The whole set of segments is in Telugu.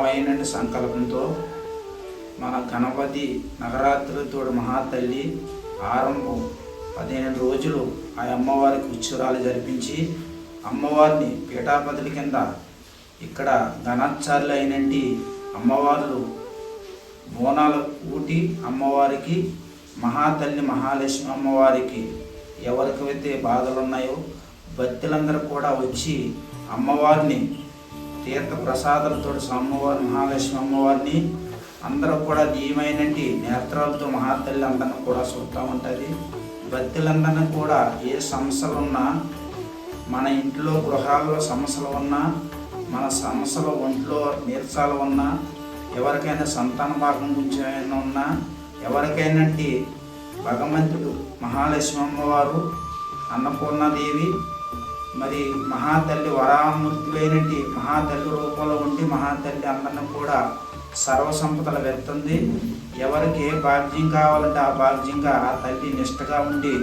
ఘనమైన సంకల్పంతో మన గణపతి నవరాత్రులతో మహాతల్లి ఆరంభం 15 రోజులు ఆ అమ్మవారికి ఉత్సవాలు జరిపించి అమ్మవారిని పీఠాపతుల కింద ఇక్కడ ఘనాచార్యులు అయినట్టి అమ్మవారు బోనాలు ఊటి అమ్మవారికి మహాతల్లి మహాలక్ష్మి అమ్మవారికి ఎవరికైతే బాధలు ఉన్నాయో భక్తులందరూ కూడా వచ్చి అమ్మవారిని తీర్థ ప్రసాదాలతో అమ్మవారి మహాలక్ష్మి అమ్మవారిని అందరూ కూడా దీవైనటి నేత్రాలతో మహాతల్లి అందరిని కూడా చూస్తూ ఉంటుంది. భక్తులందరినీ కూడా ఏ సమస్యలు ఉన్నా, మన ఇంట్లో గృహాల్లో సమస్యలు ఉన్నా, మన సమస్యలు ఒంట్లో నీరసాలు ఉన్నా, ఎవరికైనా సంతాన భాగం గురించి ఉన్నా, ఎవరికైనా భగవంతుడు మహాలక్ష్మి అమ్మవారు అన్నపూర్ణాదేవి మరి మహాతల్లి వరామూర్తులైనటి మహాతల్లి రూపంలో ఉండి మహాతల్లి అందరిని కూడా సర్వసంపదలు వెళ్తుంది. ఎవరికి ఏ భాగ్యం కావాలంటే ఆ భాగ్యంగా ఆ తల్లి నిష్టగా ఉండి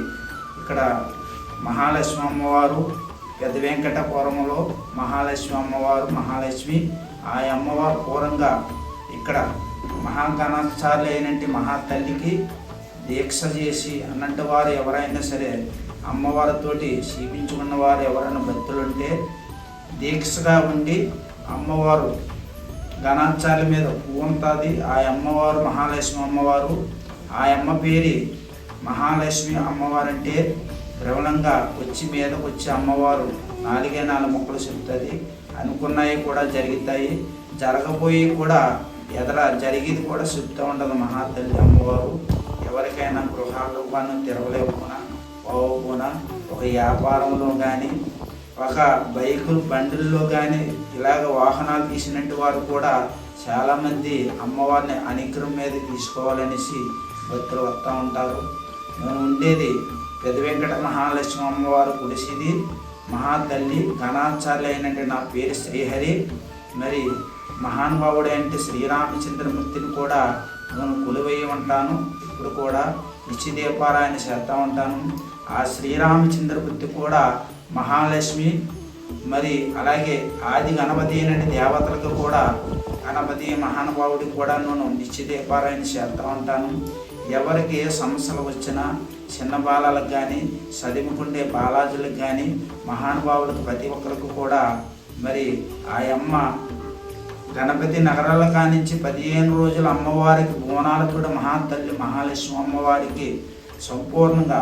ఇక్కడ మహాలక్ష్మి అమ్మవారు పెద్ద వెంకటపురంలో మహాలక్ష్మి అమ్మవారు మహాలక్ష్మి ఆ అమ్మవారు పూర్వంగా ఇక్కడ మహాగణాచార్యులు అయినట్టు మహాతల్లికి దీక్ష చేసి అన్నట్టు వారు ఎవరైనా సరే అమ్మవారితోటి శీపించుకున్న వారు ఎవరైనా భక్తులుంటే దీక్షగా ఉండి అమ్మవారు ఘనాచార్యుల మీద ఉంటుంది. ఆ అమ్మవారు మహాలక్ష్మి అమ్మవారు. ఆ అమ్మ పేరు మహాలక్ష్మి అమ్మవారు అంటే ప్రబలంగా వచ్చి మీదకు వచ్చి అమ్మవారు 4 ముక్కలు చెప్తుంది. అనుకున్నవి కూడా జరుగుతాయి, జరగబోయి కూడా ఎదర జరిగేది కూడా చెప్తూ ఉండదు మహాతల్లి అమ్మవారు. ఎవరికైనా గృహాల్లో కానీ తిరగలేకపోయినా పోకపోయినా ఒక వ్యాపారంలో కానీ ఒక బైకులు బండుల్లో కానీ ఇలాగ వాహనాలు తీసినట్టు వారు కూడా చాలామంది అమ్మవారిని అనుగ్రహం మీద తీసుకోవాలనేసి భక్తులు వస్తూ ఉంటారు. నేను ఉండేది పెద్ద వెంకట మహాలక్ష్మి అమ్మవారు కుడిసిది మహాతల్లి ఘనాచార్యులు అయినట్టు నా పేరు శ్రీహరి. మరి మహానుభావుడు అంటే శ్రీరామచంద్రమూర్తిని కూడా నేను కొలువై ఉంటాను. ఇప్పుడు కూడా నిత్యదీపారాయణ చేస్తూ ఉంటాను. ఆ శ్రీరామచంద్రమూర్తి కూడా మహాలక్ష్మి మరి అలాగే ఆది గణపతి అయినటువంటి దేవతలకు కూడా గణపతి మహానుభావుడికి కూడా నేను నిత్యదీపారాయణ చేస్తూ ఉంటాను. ఎవరికి ఏ సమస్యలు వచ్చినా చిన్న బాలలకు కానీ చదువుకుండే బాలాజులకు కానీ మహానుభావులకు ప్రతి ఒక్కరికి కూడా మరి ఆ అమ్మ గణపతి నగరాల కానించి 15 రోజులు అమ్మవారికి బోనాలు కూడా మహాతల్లి మహాలక్ష్మి అమ్మవారికి సంపూర్ణంగా